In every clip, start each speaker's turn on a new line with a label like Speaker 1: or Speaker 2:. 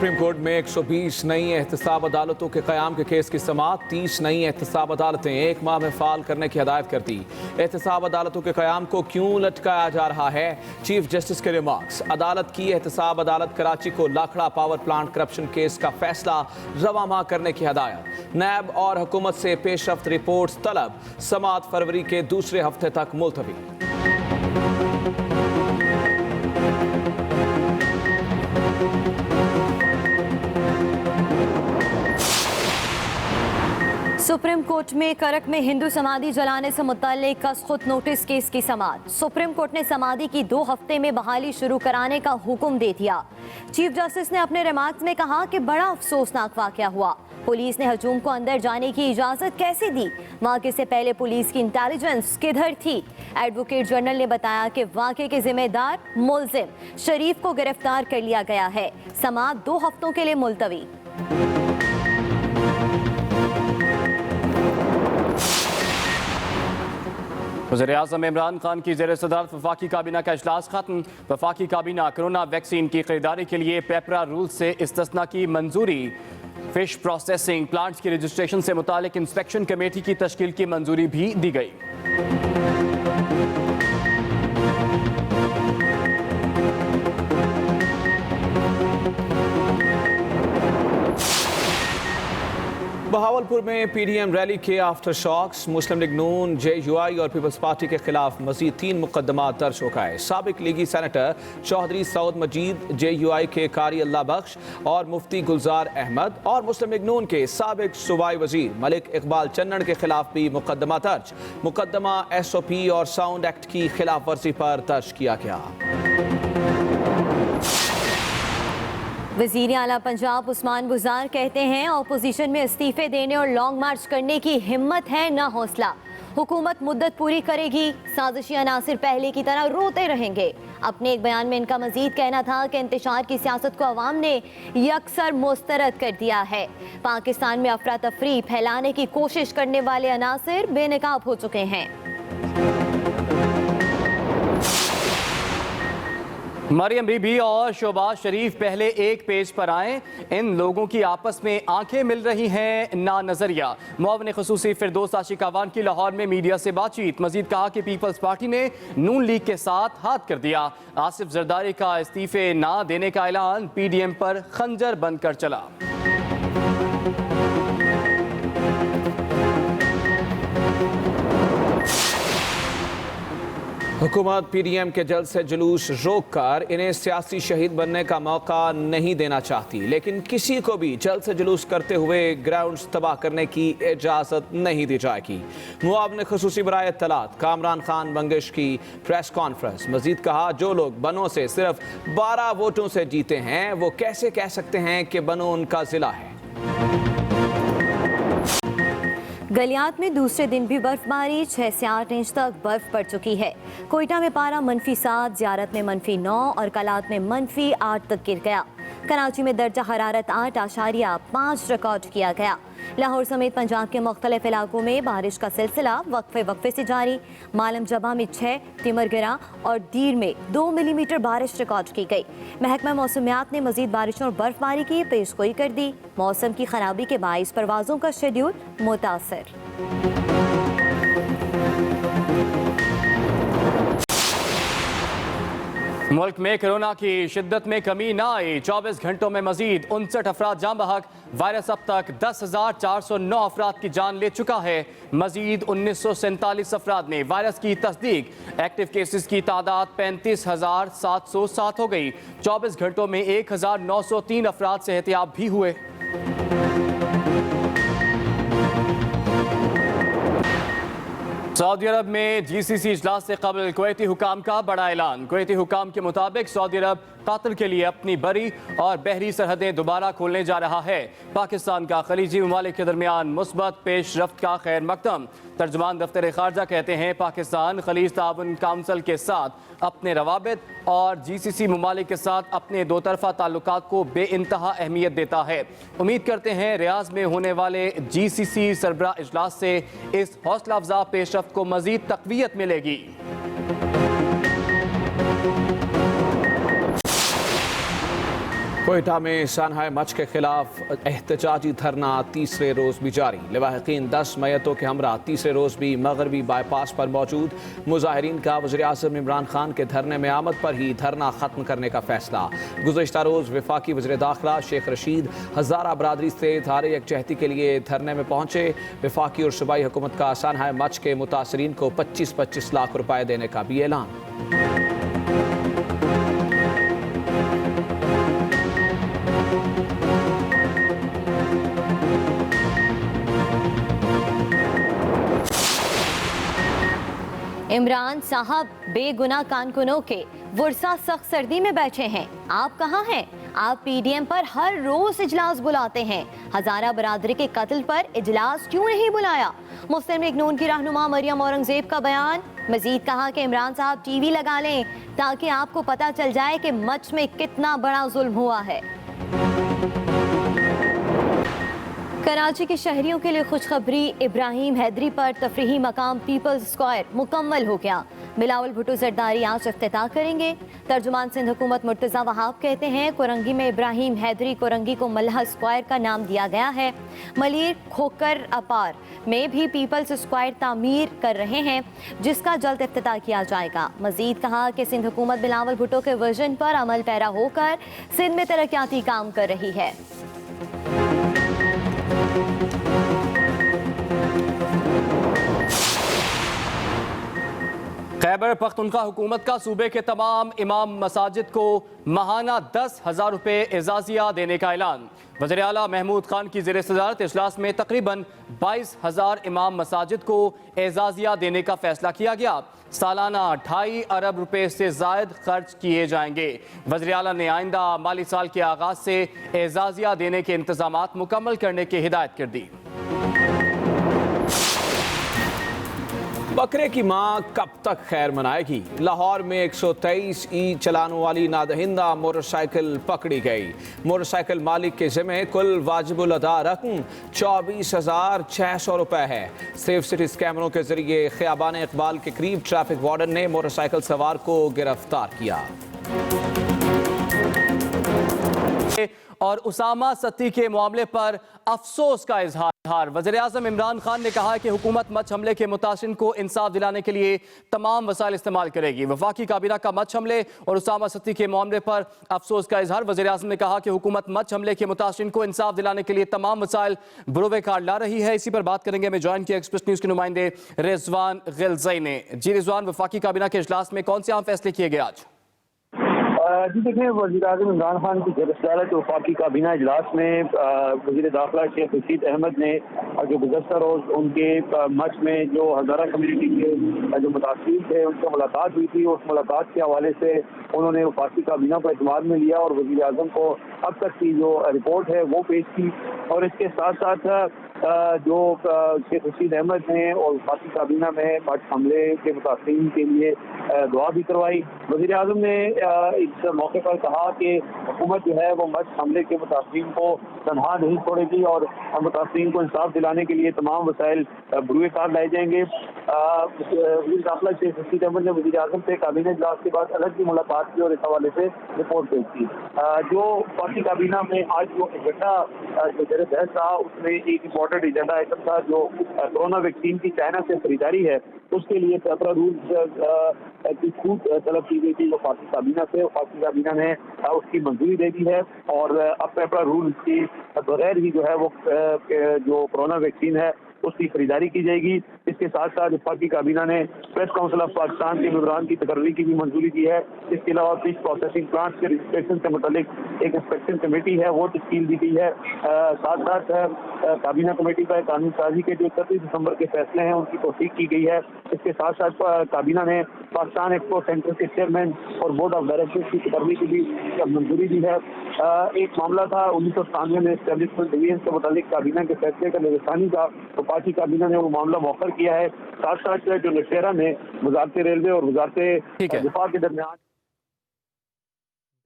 Speaker 1: Supreme court में 120 नई एहतसाब अदालतों के क़याम के केस की समाअत। 30 नई एहतसाब अदालतें 1 माह में फ़ाल करने की हदायत कर दी। एहतसाब अदालतों के क़याम को क्यों लटकाया जा रहा है, चीफ जस्टिस के रिमार्क्स। अदालत की एहतसाब अदालत कराची को लाखड़ा पावर प्लांट करप्शन केस का फैसला रवा माह करने की हदायत। नैब और हुकूमत से पेशरफ्त रिपोर्ट्स तलब। समाअत फरवरी के दूसरे हफ्ते तक मुलतवी।
Speaker 2: सुप्रीम कोर्ट में करक में हिंदू समाधि जलाने से मुतल्लिक कसखुद नोटिस केस की समाअत। सुप्रीम कोर्ट ने समाधि की 2 हफ्ते में बहाली शुरू कराने का हुक्म दे दिया। चीफ जस्टिस ने अपने रिमार्क्स में कहा कि बड़ा अफसोसनाक वाकया हुआ। पुलिस ने हजूम को अंदर जाने की इजाजत कैसे दी, वाकये से पहले पुलिस की इंटेलिजेंस किधर थी। एडवोकेट जनरल ने बताया कि वाकये के जिम्मेदार मुलजिम शरीफ को गिरफ्तार कर लिया गया है। समाअत 2 हफ्तों के लिए मुलतवी।
Speaker 3: वज़ीर-ए-आज़म इमरान खान की ज़ेर सदारत वफाकी काबीना का इजलास खत्म। वफाकी काबीना कोरोना वैक्सीन की खरीदारी के लिए पेपरा रूल से इस्तिस्ना की मंजूरी। फिश प्रोसेसिंग प्लांट्स की रजिस्ट्रेशन से मुतालिक इंस्पेक्शन कमेटी की तश्कील की मंजूरी भी दी गई।
Speaker 1: बहावलपुर में पीडीएम रैली के आफ्टर शॉक्स। मुस्लिम लीग नून, JUI और पीपल्स पार्टी के खिलाफ मजीद 3 मुकदमा दर्ज हो गए। साबिक लीगी सेनेटर चौधरी सऊद मजीद, JUI के कारी अल्लाह बख्श और मुफ्ती गुलजार अहमद और मुस्लिम लीग नून के साबिक सूबाई वजीर मलिक इकबाल चन्नन के खिलाफ भी मुकदमा दर्ज। मुकदमा SOP और साउंड एक्ट की खिलाफ वर्जी पर दर्ज किया गया।
Speaker 2: वज़ीर आला पंजाब उस्मान बुज़ार कहते हैं अपोजिशन में इस्तीफे देने और लॉन्ग मार्च करने की हिम्मत है न हौसला। हुकूमत मुद्दत पूरी करेगी, साजिशी अनासिर पहले की तरह रोते रहेंगे। अपने एक बयान में इनका मजीद कहना था कि इंतशार की सियासत को अवाम ने यकसर मुस्तरद कर दिया है। पाकिस्तान में अफरा तफरी फैलाने की कोशिश करने वाले अनासिर बेनकाब हो चुके हैं।
Speaker 3: मरियम बीबी और शहबाज शरीफ पहले एक पेज पर आए। इन लोगों की आपस में आंखें मिल रही हैं ना नजरिया। मुआविन खुसूसी फिरदौस आशिकावान की लाहौर में मीडिया से बातचीत। मजीद कहा कि पीपल्स पार्टी ने नून लीग के साथ हाथ कर दिया। आसिफ जरदारी का इस्तीफे ना देने का ऐलान PDM पर खंजर बनकर चला।
Speaker 1: हुकूमत PDM के जल्द से जुलूस रोक कर इन्हें सियासी शहीद बनने का मौका नहीं देना चाहती, लेकिन किसी को भी जल्द से जुलूस करते हुए ग्राउंड्स तबाह करने की इजाज़त नहीं दी जाएगी। मुआविन खुसूसी बराए इत्तलात कामरान खान बंगिश की प्रेस कॉन्फ्रेंस। मजीद कहा, जो लोग बनों से सिर्फ 12 वोटों से जीते हैं वो कैसे कह सकते हैं कि बनो उनका जिला है।
Speaker 2: गलियात में दूसरे दिन भी बर्फबारी, 6 से 8 इंच तक बर्फ पड़ चुकी है। कोयटा में पारा -7, ज़ियारत में -9 और कलात में -8 तक गिर गया। कराची में दर्जा हरारत 8.5 रिकॉर्ड किया गया। लाहौर समेत पंजाब के मुख्तलिफ इलाकों में बारिश का सिलसिला वक्फे से जारी। मालम जबा में 6, तिमरगिरा और दीर में 2 मिलीमीटर बारिश रिकॉर्ड की गई। महकमा मौसमियात ने मजीद बारिशों और बर्फबारी की पेशगोई कर दी। मौसम की खराबी के बाइस परवाजों का शेड्यूल मुतासर।
Speaker 3: मुल्क में कोरोना की शिद्दत में कमी न आई। 24 घंटों में मजीद 59 अफराद जान बहक। वायरस अब तक 10,409 अफराद की जान ले चुका है। मजीद 1947 अफराद ने वायरस की तस्दीक। एक्टिव केसेस की तादाद 35,707 हो गई। 24 घंटों में 1,903 अफराद सेहतियाब भी हुए। सऊदी अरब में GCC इजलास से कबल कुवैती हुकाम का बड़ा ऐलान। कुवैती हुकाम के मुताबिक सऊदी अरब कत्ल के लिए अपनी बरी और बहरी सरहदें दोबारा खोलने जा रहा है। पाकिस्तान का खलीजी ममालिक के दरमियान मुस्बत पेशरफ्त का खैर मकदम। तर्जुमान दफ्तर खारजा कहते हैं पाकिस्तान खलीज ताउन काउंसिल के साथ अपने रवाबित और GCC ममालिक के साथ अपने दो तरफा ताल्लुकात को बेइंतहा अहमियत देता है। उम्मीद करते हैं रियाज में होने वाले GCC सरबराह इजलास से इस हौसला अफजा पेशरफ्त को मजीद तक़वियत मिलेगी।
Speaker 1: कोयटा में सानहाय मच के खिलाफ एहतजाजी धरना तीसरे रोज भी जारी। लवाहिकीन 10 मयतों के हमरा तीसरे रोज भी मगरबी बाईपास पर मौजूद। मुजाहिरीन का वज़ीर-ए-आज़म इमरान खान के धरने में आमद पर ही धरना खत्म करने का फैसला। गुज़श्ता रोज वफाकी वज़ीर दाखिला शेख रशीद हज़ारा बरादरी से धारे यकजहती के लिए धरने में पहुंचे। वफाकी और सूबाई हुकूमत का सानहाय मच के मुतासरीन को 25-25 लाख रुपए देने का भी ऐलान।
Speaker 2: इमरान साहब बेगुनाह कारकुनों के वुरसा सख्त सर्दी में बैठे हैं। आप कहाँ हैं? आप पीडीएम पर हर रोज इजलास बुलाते हैं। हजारा बरादरी के कत्ल पर इजलास क्यों नहीं बुलाया? मुस्लिम लीग नून की रहनुमा मरियम औरंगजेब का बयान। मजीद कहा कि इमरान साहब टीवी लगा लें ताकि आपको पता चल जाए कि मच में कितना बड़ा जुल्म हुआ है। कराची के शहरियों के लिए खुशखबरी। इब्राहिम हैदरी पर तफरीही मकाम पीपल्स स्क्वायर मुकम्मल हो गया। बिलावल भुट्टो जरदारी आज इफ्तिताह करेंगे। तर्जुमान सिंध हुकूमत मुर्तज़ा वहाब कहते हैं कोरंगी में इब्राहिम हैदरी कोरंगी को मल्लाह स्क्वायर का नाम दिया गया है। मलिर खोकर अपार में भी पीपल्स स्क्वायर तामीर कर रहे हैं जिसका जल्द इफ्तिताह किया जाएगा। मजीद कहा कि सिंध हुकूमत बिलावल भुट्टो के वर्जन पर अमल पैरा होकर सिंध में तरक्याती काम कर रही है।
Speaker 3: खैबर पख्तूनख्वा हुकूमत का सूबे के तमाम इमाम मसाजिद को माहाना 10,000 रुपये एजाजिया देने का ऐलान। वज़ीर आला महमूद खान की ज़ेर सदारत इजलास में तकरीबन 22,000 इमाम मसाजिद को एजाजिया देने का फैसला किया गया। सालाना 2.5 अरब रुपए से जायद खर्च किए जाएंगे। वज़ीर आला ने आइंदा माली साल के आगाज से एजाजिया देने के इंतजामात मुकम्मल करने की हिदायत कर दी।
Speaker 1: बकरे की मां कब तक खैर मनाएगी? लाहौर में 123 ई चलाने वाली नादहिंदा मोटरसाइकिल पकड़ी गई। मोटरसाइकिल मालिक के जिम्मे कुल वाजिबुल अदा रकम 24,600 रुपए है। सेफ सिटी कैमरों के जरिए खियाबान इकबाल के करीब ट्रैफिक वार्डन ने मोटरसाइकिल सवार को गिरफ्तार किया।
Speaker 3: और उसामा सत्ती के मामले पर अफसोस का इजहार। वज़ीर-ए-आज़म इमरान खान ने कहा कि हुकूमत मच हमले के मुतासिन को इंसाफ दिलाने के लिए तमाम वसाइल इस्तेमाल करेगी। वफाकी काबीना का मच हमले और उसामा सत्ती के मामले पर अफसोस का इजहार। वज़ीर-ए-आज़म ने कहा कि हुकूमत मच हमले के मुतासिन को इंसाफ दिलाने के लिए तमाम वसाइल बरोवे कार ला रही है। इसी पर बात करेंगे। हमें ज्वाइन किया एक्सप्रेस न्यूज़ के नुमाइंदे रिजवान गिलज़ई ने। जी रिजवान, वफाकी काबीना के इजलास में कौन से अहम फैसले किए गए आज?
Speaker 4: जी देखें, वज़ीर-ए-आज़म इमरान खान की ज़ेर-ए-सदारत वफाकी काबीना इजलास में वज़ीर दाखिला शेख रशीद अहमद ने जो गुज़श्ता रोज़ उनके मच में जो हज़ारा कम्युनिटी के जो मुतासिर थे उनसे मुलाकात हुई थी। उस मुलाकात के हवाले से उन्होंने वफाकी काबीना को एतमाद में लिया और वज़ीर-ए-आज़म को अब तक की जो रिपोर्ट है वो पेश की। और इसके साथ साथ जो शेख रशीद अहमद ने और वफाकी काबीना में मच हमले के मुतासिरीन के लिए दुआ भी करवाई। वज़ीर-ए-आज़म ने इस मौके पर कहा कि हुकूमत जो है वो मच हमले के मुतासिरीन को तनहा नहीं छोड़ेगी और मुतासिरीन को इंसाफ दिलाने के लिए तमाम वसाइल बरूए कार लाए जाएंगे। वज़ीर दाखिला शेख रशीद अहमद ने वज़ीर-ए-आज़म से काबीना इजलास के बाद अलग की मुलाकात की और इस हवाले से रिपोर्ट पेश की। जो वफाकी काबीना में आज जो एजेंडा जो ज़ेर बहस रहा उसमें एक इम्पोर्टेंट एजेंडा आइटम था जो कोरोना वैक्सीन की चाइना से खरीदारी है उसके लिए पेपरा रूल्स की छूट तलब की गई थी वफाकी काबीना से। वफाकी काबीना ने उसकी मंजूरी दे दी है और अब पेपरा रूल्स की बगैर ही जो है वो जो कोरोना वैक्सीन है उसकी खरीदारी की जाएगी। इसके साथ साथ वफाकी काबीना ने प्रेस काउंसिल ऑफ पाकिस्तान के मेंबरान की तकर्री की भी मंजूरी दी है। इसके अलावा फिश प्रोसेसिंग प्लांट के रजिस्ट्रेशन से मुतालिक एक इंस्पेक्शन कमेटी है वो तश्कील दी गई है। साथ साथ काबीना कमेटी पर कानून साजी के जो 31 दिसंबर के फैसले हैं उनकी तौसीक की गई है। इसके साथ साथ काबीना ने पाकिस्तान एक्सपोर्ट सेंटर के चेयरमैन और बोर्ड ऑफ डायरेक्टर्स की तकर्री की भी मंजूरी दी है। एक मामला था 1997 में एस्टेब्लिशमेंट डिवीजन के मुतालिक काबीना के फैसले का निगरानी का वफाकी काबीना ने वो मामला मौखर किया है। साथ साथ जो नशेरा में वजारत रेलवे और वजारत दिफा के दरमियान।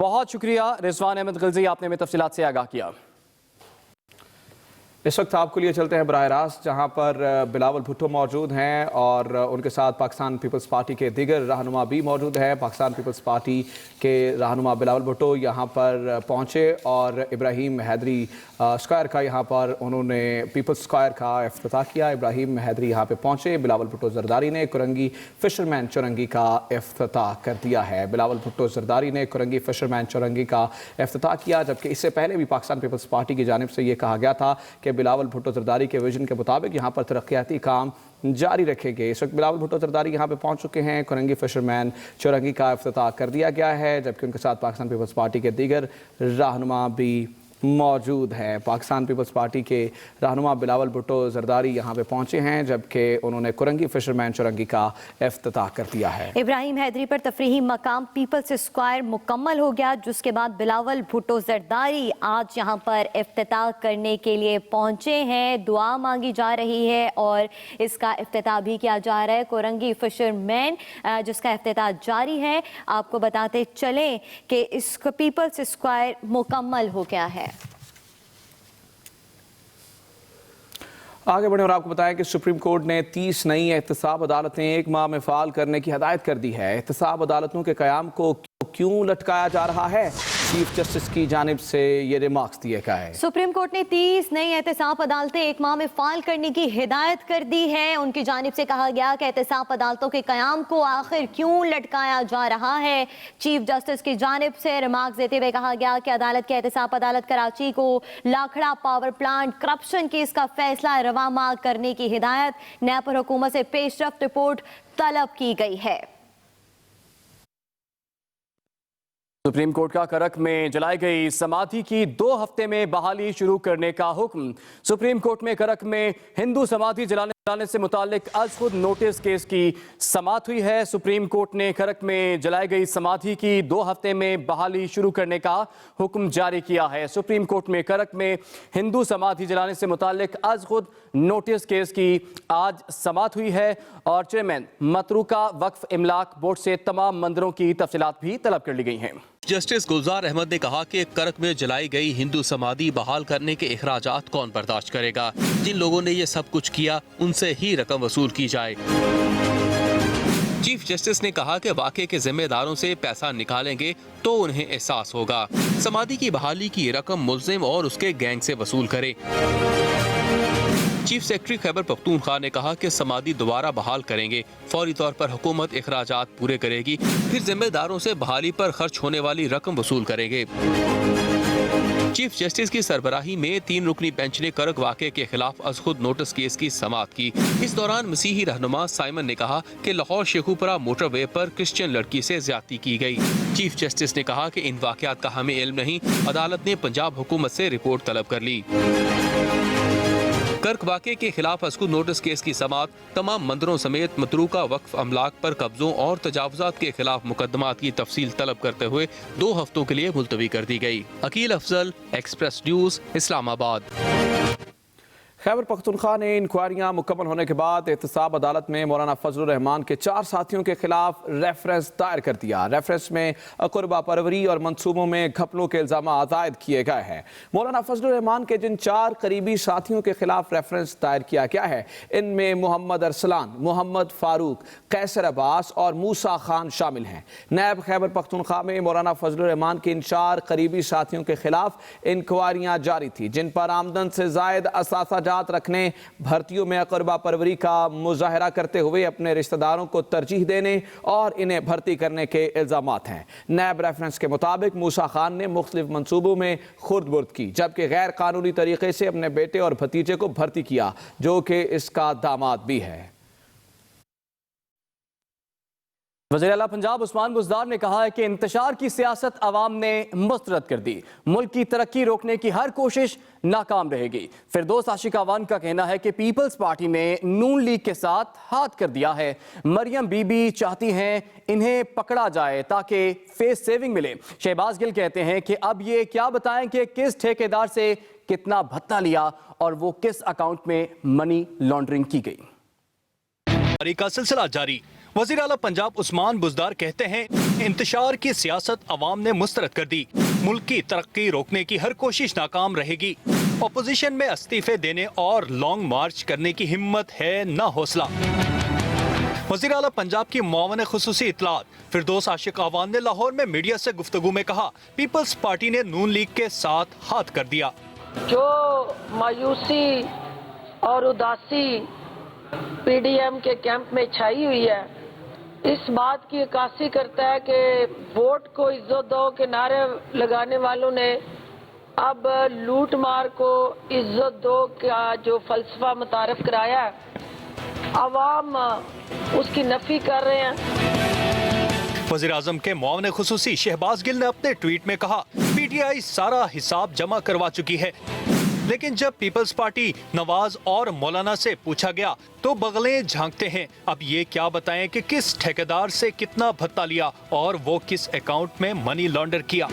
Speaker 3: बहुत शुक्रिया रिजवान अहमद गिलज़ई, आपने हमें तफसीलात से आगाह किया।
Speaker 1: इस वक्त आपको लिए चलते हैं बराह रास्त, जहां पर बिलावल भुट्टो मौजूद हैं और उनके साथ पाकिस्तान पीपल्स पार्टी के दीगर रहनुमा भी मौजूद हैं। पाकिस्तान पीपल्स पार्टी के रहनुमा बिलावल भुट्टो यहां पर पहुंचे और इब्राहिम हैदरी स्क्वायर का यहां पर उन्होंने पीपल्स स्क्वायर का इफ्तिताह किया। इब्राहिम हैदरी यहां पर पहुंचे, बिलावल भुट्टो जरदारी ने कुरंगी फिशरमैन चुरंगी का इफ्तिताह कर दिया है। बिलावल भुट्टो जरदारी ने कुरंगी फिशरमैन चुरंगी का इफ्तिताह किया, जबकि इससे पहले भी पाकिस्तान पीपल्स पार्टी की जानिब से ये कहा गया था कि बिलावल भुट्टो जरदारी के विजन के मुताबिक यहाँ पर तरक्याती काम जारी रखेंगे। इस वक्त बिलावल भुट्टो जरदारी यहाँ पे पहुँच चुके हैं। कुरंगी फिशरमैन चुरंगी का इफ्तिताह कर दिया गया है, जबकि उनके साथ पाकिस्तान पीपल्स पार्टी के दीगर रहनुमा भी मौजूद हैं। पाकिस्तान पीपल्स पार्टी के रहनुमा बिलावल भुट्टो जरदारी यहाँ पे पहुँचे हैं, जबकि उन्होंने कुरंगी फिशरमैन चुरंगी का इफ्तिताह कर दिया है।
Speaker 2: इब्राहिम हैदरी पर तफरीही मकाम पीपल्स स्क्वायर मुकम्मल हो गया, जिसके बाद बिलावल भुट्टो जरदारी आज यहाँ पर इफ्तिताह करने के लिए पहुँचे हैं। दुआ मांगी जा रही है और इसका इफ्तिताह भी किया जा रहा है। कुरंगी फिशरमैन जिसका इफ्तिताह जारी है, आपको बताते चलें कि इस पीपल्स स्क्वायर मुकम्मल हो गया है।
Speaker 1: आगे बढ़े और आपको बताएं कि सुप्रीम कोर्ट ने 30 नई एहतसाब अदालतें एक माह में फ़ाल करने की हदायत कर दी है। एहतसाब अदालतों के क़याम को क्यों लटकाया जा रहा है, चीफ जस्टिस की जानिब से ये रिमार्क्स दिए गए हैं।
Speaker 2: सुप्रीम कोर्ट ने 30 नई एहतसाब अदालतें एक माह में फाल करने की हिदायत कर दी है। उनकी जानिब से कहा गया कि एहतसाब अदालतों के कयाम को आखिर क्यों लटकाया जा रहा है। चीफ जस्टिस की जानिब से रिमार्क्स देते हुए कहा गया कि अदालत के एहतसाब अदालत कराची को लाखड़ा पावर प्लांट करप्शन केस का फैसला रवामा करने की हिदायत नैब पर हुकूमत से पेशरफ्त रिपोर्ट तलब की गई है।
Speaker 3: सुप्रीम कोर्ट का करक में जलाई गई समाधि की 2 हफ्ते में बहाली शुरू करने का हुक्म। सुप्रीम कोर्ट में करक में हिंदू समाधि जलाने से मुतालिक आज खुद नोटिस केस की समाअत हुई है। सुप्रीम कोर्ट ने करक में जलाई गई समाधि की 2 हफ्ते में बहाली शुरू करने का हुक्म जारी किया है। सुप्रीम कोर्ट में करक में हिंदू समाधि जलाने से मुतालिक आज खुद नोटिस केस की आज समाअत हुई है और चेयरमैन मतरूका वक्फ इमलाक बोर्ड से तमाम मंदिरों की तफसीलात भी तलब कर ली गई हैं।
Speaker 5: जस्टिस गुलजार अहमद ने कहा कि करक में जलाई गई हिंदू समाधि बहाल करने के अखराजात कौन बर्दाश्त करेगा। जिन लोगों ने ये सब कुछ किया उनसे ही रकम वसूल की जाए। चीफ जस्टिस ने कहा कि वाक़े के जिम्मेदारों से पैसा निकालेंगे तो उन्हें एहसास होगा। समाधि की बहाली की रकम मुल्जिम और उसके गैंग से वसूल करे। चीफ सेक्रेटरी खैबर पख्तूनख्वा ने कहा कि समाधि दोबारा बहाल करेंगे। फौरी तौर पर हुकूमत अखराजात पूरे करेगी, फिर जिम्मेदारों से बहाली पर खर्च होने वाली रकम वसूल करेंगे। चीफ जस्टिस की सरबराही में 3 रुकनी बेंच ने करक वाक़े के खिलाफ अज खुद नोटिस केस की समाअत की। इस दौरान मसीही रहनुमा साइमन ने कहा कि लाहौर शेखुपुरा मोटरवे पर क्रिश्चियन लड़की से ज्यादती की गई। चीफ जस्टिस ने कहा कि इन वाक़यात का हमें इल्म नहीं। अदालत ने पंजाब हुकूमत से रिपोर्ट तलब कर ली। कर्क वाक़े के खिलाफ अस्कुद नोटिस केस की समाअत तमाम मंदिरों समेत मतरूका वक्फ अमलाक पर कब्जों और तजावुजात के खिलाफ मुकदमात की तफसील तलब करते हुए 2 हफ्तों के लिए मुलतवी कर दी गई। Aqeel Afzal, express news, Islamabad.
Speaker 1: खैबर पख्तूनख्वा ने इंक्वायरियां मुकम्मल होने के बाद एहतसाब अदालत में मौलाना फजलुर रहमान के 4 साथियों के खिलाफ रेफरेंस दायर कर दिया। रेफरेंस में कुर्बा परवरी और मंसूबों में घपलों के इल्जाम आयद किए गए हैं। मौलाना फजलुर रहमान के जिन 4 करीबी साथियों के खिलाफ रेफरेंस दायर किया गया है, इनमें मोहम्मद अरसलान, मोहम्मद फारूक, कैसर अब्बास और मूसा खान शामिल हैं। नैब खैबर पख्तूनख्वा में मौलाना फजलुर रहमान के इन 4 करीबी साथियों के खिलाफ इंक्वायरियां जारी थी, जिन पर आमदन से जायद असासा रखने, भर्तियों में अकरबा परवरी का मुजाहरा करते हुए अपने रिश्तेदारों को तरजीह देने और इन्हें भर्ती करने के इल्जामात हैं। नैब रेफरेंस के मुताबिक मूसा खान ने मुख्तलिफ मंसूबों में खुर्द बुर्द की, जबकि गैर कानूनी तरीके से अपने बेटे और भतीजे को भर्ती किया, जो कि इसका दामाद भी है।
Speaker 3: वज़ीर आला पंजाब उस्मान बुज़दार ने कहा है कि इंतशार की सियासत अवाम ने मुस्तरद कर दी। मुल्क की तरक्की रोकने की हर कोशिश नाकाम रहेगी। फिरदौस आशिकावान का कहना है कि पीपल्स पार्टी ने नून लीग के साथ हाथ कर दिया है। मरियम बीबी चाहती हैं इन्हें पकड़ा जाए ताकि फेस सेविंग मिले। शहबाज गिल कहते हैं कि अब ये क्या बताएं कि किस ठेकेदार से कितना भत्ता लिया और वो किस अकाउंट में मनी लॉन्ड्रिंग की गई।
Speaker 5: का सिलसिला जारी। वज़ीर आला पंजाब उस्मान बुज़दार कहते हैं इंतशार की सियासत अवाम ने मुस्तरद कर दी। मुल्क की तरक्की रोकने की हर कोशिश नाकाम रहेगी।
Speaker 6: अपोजिशन में इस्तीफे देने और लॉन्ग मार्च करने की हिम्मत है न हौसला। वज़ीर आला पंजाब की मुआवन खुसूसी इतलात फिरदौस आशिक अवान ने लाहौर में मीडिया से गुफ्तगू में कहा, पीपल्स पार्टी ने नून लीग के साथ हाथ कर दिया।
Speaker 7: जो मायूसी और उदासी पीडीएम के कैंप में छाई हुई है, इस बात की अक्कासी करता है कि वोट को इज्जत दो के नारे लगाने वालों ने अब लूट मार को इज्जत दो का जो फलसफा मुतारफ कराया है, अवाम उसकी नफी कर रहे हैं।
Speaker 6: वज़ीर आज़म के मुआवन खुसूसी शहबाज गिल ने अपने ट्वीट में कहा, पीटीआई सारा हिसाब जमा करवा चुकी है। लेकिन जब पीपल्स पार्टी नवाज और मौलाना से पूछा गया तो बगलें झांकते हैं। अब ये क्या बताएं कि किस ठेकेदार से कितना भत्ता लिया और वो किस अकाउंट में मनी लॉन्डर किया।